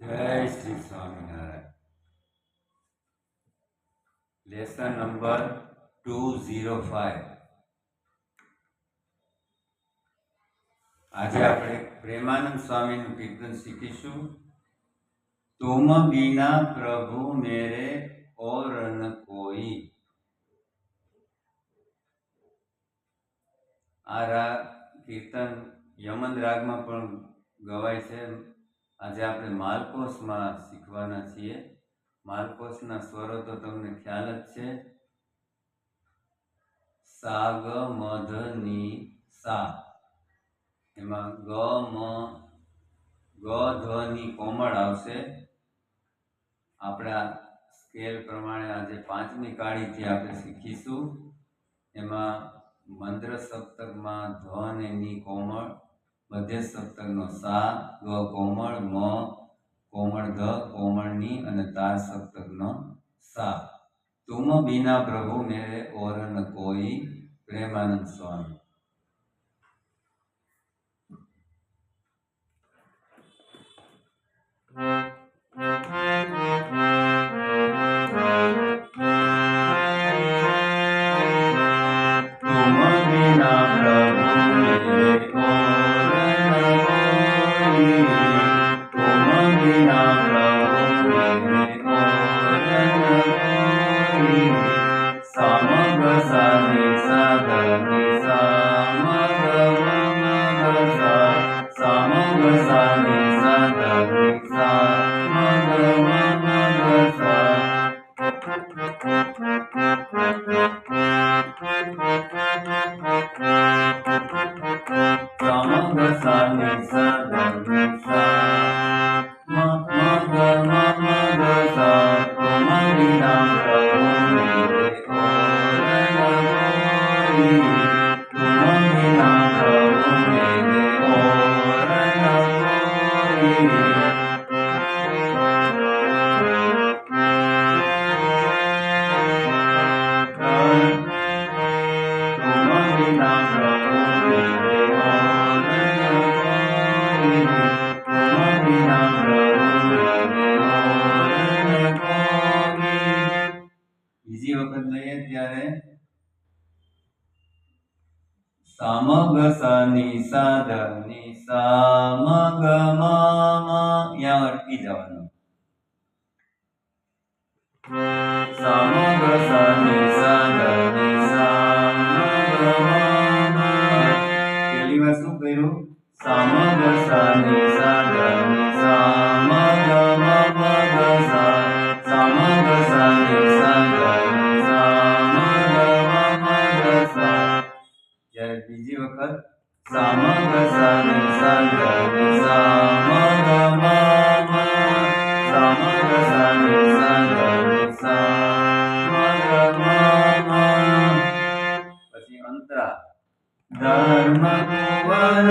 જય Shri Swaminarayan. Lesson number 205. આજે આપણે પ્રેમાનંદ સ્વામીનું કીર્તન શીખીશું. તુમ બીના પ્રભુ મેરે ઓર ન કોઈ. આ કીર્તન યમન રાગમાં પણ ગવાય છે. આજે આપણે માલકોસમાં શીખવાના છીએ. માલકોસના સ્વરો તો તમને ખ્યાલ જ છે. સા ગ મ ધ ની સા. એમાં ગ મ ગ ધ ની કોમળ આવશે. આપણા સ્કેલ પ્રમાણે આજે પાંચમી કાળીથી આપણે શીખીશું. એમાં મંદ્ર સપ્તકમાં ધ અને ની કોમળ, મધ્ય સપ્તકનો સા, ગ કોમળ, મ કોમળ, ધ કોમળ ની અને તાર સપ્તકનો સા. તુમ બીના પ્રભુ મેરે ઓર ન કોઈ. પ્રેમાનંદ સ્વામી. બીજી વખત લઈએ ત્યારે સામગ સની સાધ ની સામગ મ અહીંયા અટકી જવાનું. સામગ સની સાધ ની સામગ મ. પહેલી વાર શું કર્યું? સામગ સની સાધ ની સામગ મ ગ સા. સામગ સની સાધ ની સામગ મ ગ સા. જ્યારે બીજી વખત સામગ સની સાધ ની સામગ મ સામગ સની સાધ ની સામગ મ. પછી અંતરા. ધર્મ કુંવર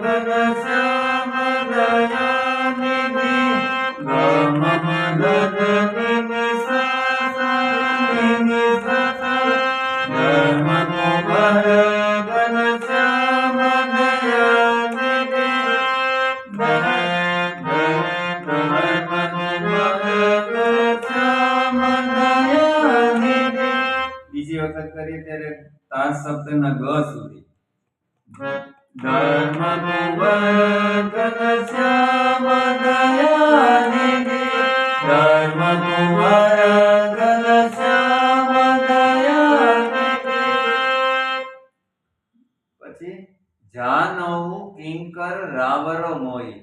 ગદ શ્યામ દયા નિધિ ગમ મદદ નિધિ સા નિધિ સા. ધર્મ કુંવર ગદ શ્યામ દયા નિધિ ધર્મ કુંવર ગદ શ્યામ દયા નિધિ. બીજી વખત કરીએ ત્યારે તાર શબ્દના ગ સુધી. ધર્મ કુંવર ગદ શ્યામ દયા નિધિ ધર્મ કુંવર ગદ શ્યામ દયા નિધિ. પછી જાનવ કિંકર રાવરો મોઈ.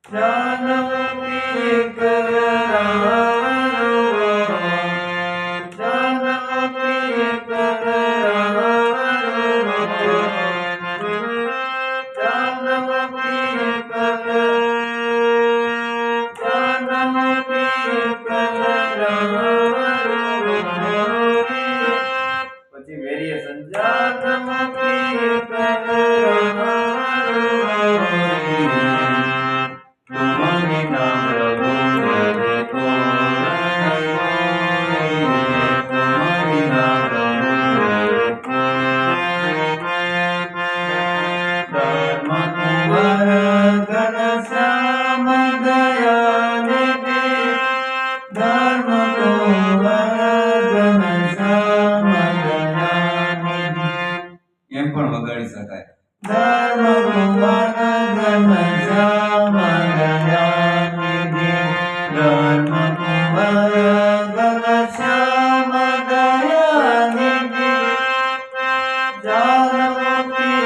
જાનવ કિંકર રાવરો જાનવ કિંકર પછી વેરિએશન. જાનવ કિંકર ધર્મ કુંવર ગદ શ્યામ દયા નિધિ પણ વગાડી શકાય. ધર્મ ભુવન ઘનશ્યામ દયાનિધિ ધર્મ ભુવન ઘનશ્યામ દયાનિધિ જાનકી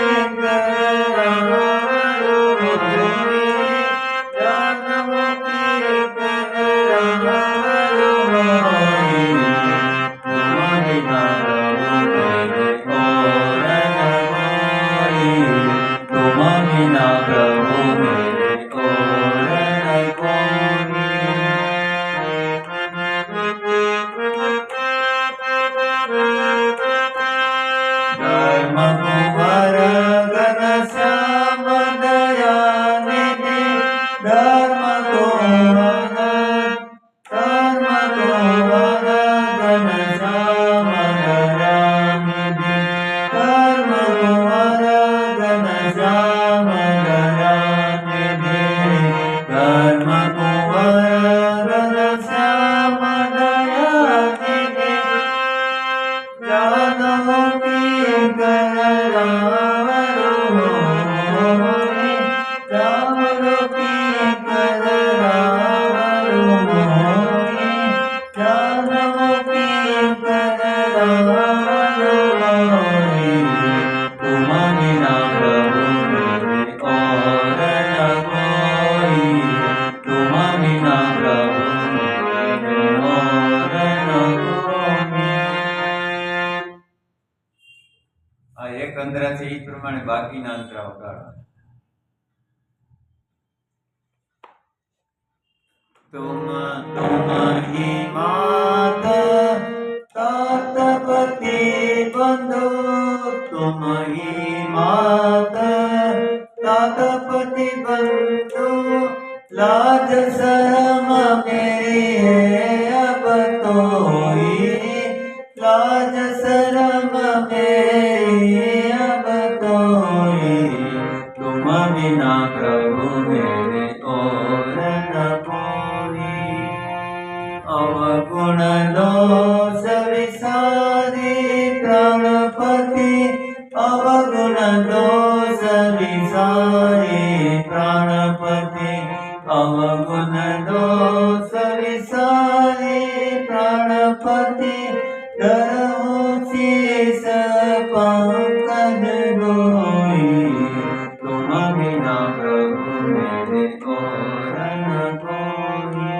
આ એક અંતરા છે એ પ્રમાણે બાકીના અંતરા વગાડો. तुम ही मात तातपति बंधु तुम ही मात तातपति बंधु लाज शर्म मेरी है अब तोई लाज शर्म मेरी अब तोई तुम बिना प्रभु मेरे और न कोई अवगुण दोष विसारी प्राणपति अवगुण दोष विसारी प्राणपति अवगुण दोष विसारी प्राणपति डरहु शीस पंकज गोई तुम बिना प्रभु मेरे और न कोई.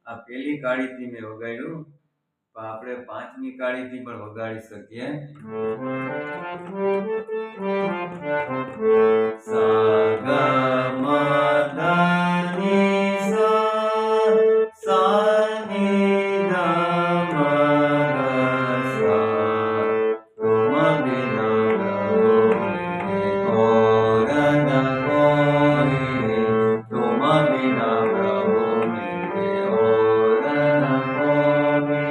આ પેલી કાળીથી મેં વગાડ્યું, પણ આપણે પાંચમી કાળીથી પણ વગાડી શકીએ. સા ગ મ ધ નિ સા સા નિ ધ મ ગ સા तुम बिना प्रभु और न कोई तुम बिना प्रभु मेरे और न कोई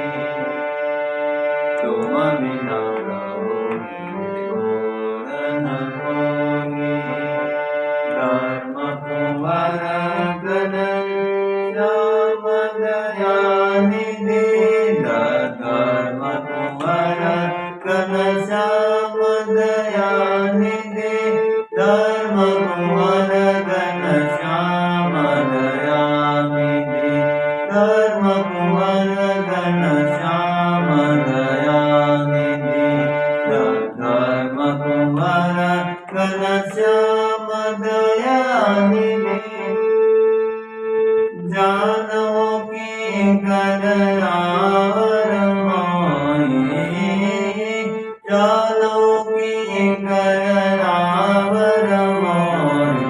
तुम बिना प्रभु मेरे और न कोई धर्म कुंवर घन श्याम दयानिधि धर्म कुंवर घन श्याम दयानिधि धर्म कुंवर घन श्याम दयानिधि धर्म कुंवर घन श्याम दयानिधि धर्म कुंवर घन श्याम दयानिधि जानो की गणरावर मोई जानो की गणरावर मोई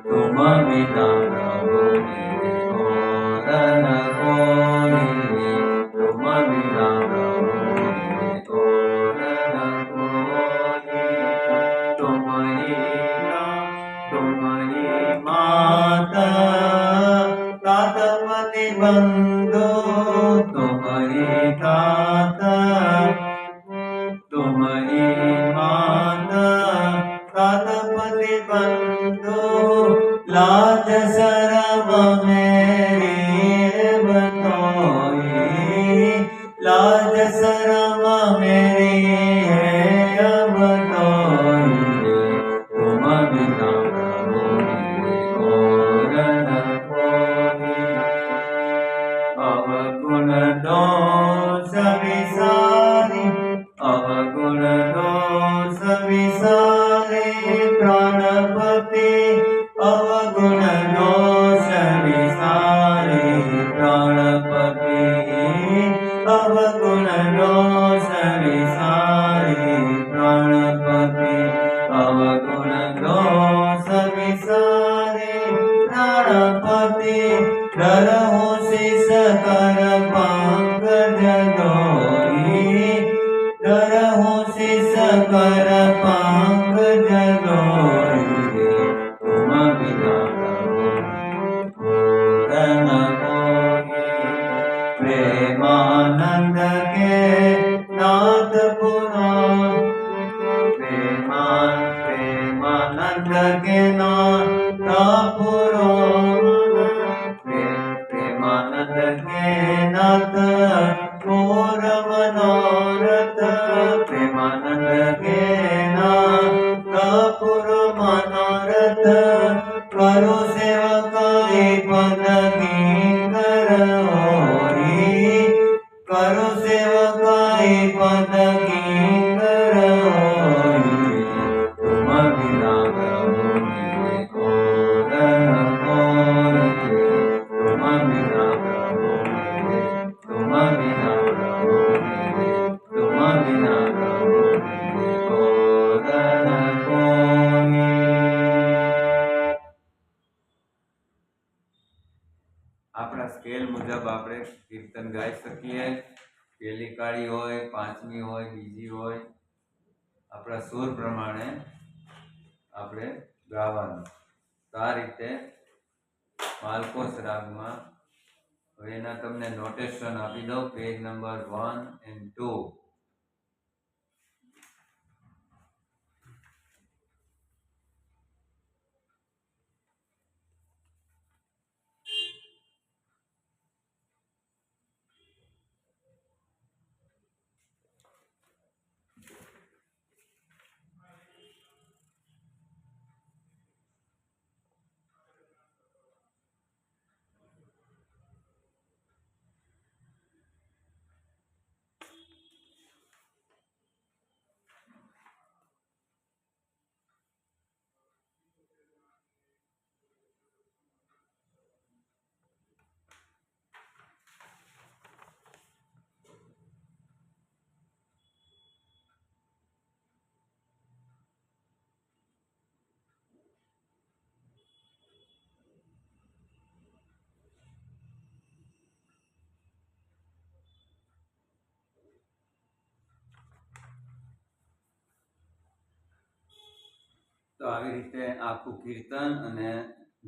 तुम बिना प्रभु मेरे और न कोई तुम बिना प्रभु मेरे और न कोई तुम ही माता तातपति बंधु तुम ही दाता तुम ही माता तातपति बंधु लाज शरम मेरी बतोई लाज शरम मेरी है अब तो शिष कर पंकज लोई तुम बिना प्रभु पूरन कोई प्रेमानंद के नाथ पुराण प्रेमानंद के नाथ पुराण प्रेमानंद के नाथ पूर मनोरथ प्रेमानंद के नाथ पूर मनोरथ करो सेवकाई पद की करोरी करो सेवकाई पद की करोरी तुम बिना प्रभु मेरे और कोई तुम बिना प्रभु मेरे तुम बिना प्रभु मेरे तुम बिना प्रभु मेरे और कोई। આપણા સ્કેલ મુજબ આપણે કીર્તન ગાઈ શકીએ. પહેલી કાળી હોય, પાંચમી હોય, બીજી હોય, આપણા સુર પ્રમાણે આપણે ગાવાનું. તો આ રીતે માલકોસ રાગમાં હવે એના તમને નોટેશન આપી દઉં. Page number 1 and 2. તો આવી રીતે આખું કીર્તન અને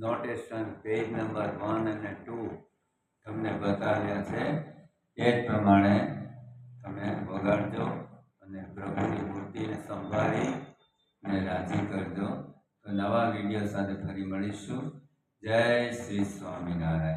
નોટેશન પેજ નંબર 1 અને 2 તમને બતાવ્યા છે. એ જ પ્રમાણે તમે વગાડજો અને પ્રભુની મૂર્તિને સંભાળી અને રાજી કરજો. તો નવા વિડીયો સાથે ફરી મળીશું. જય શ્રી સ્વામિનારાયણ.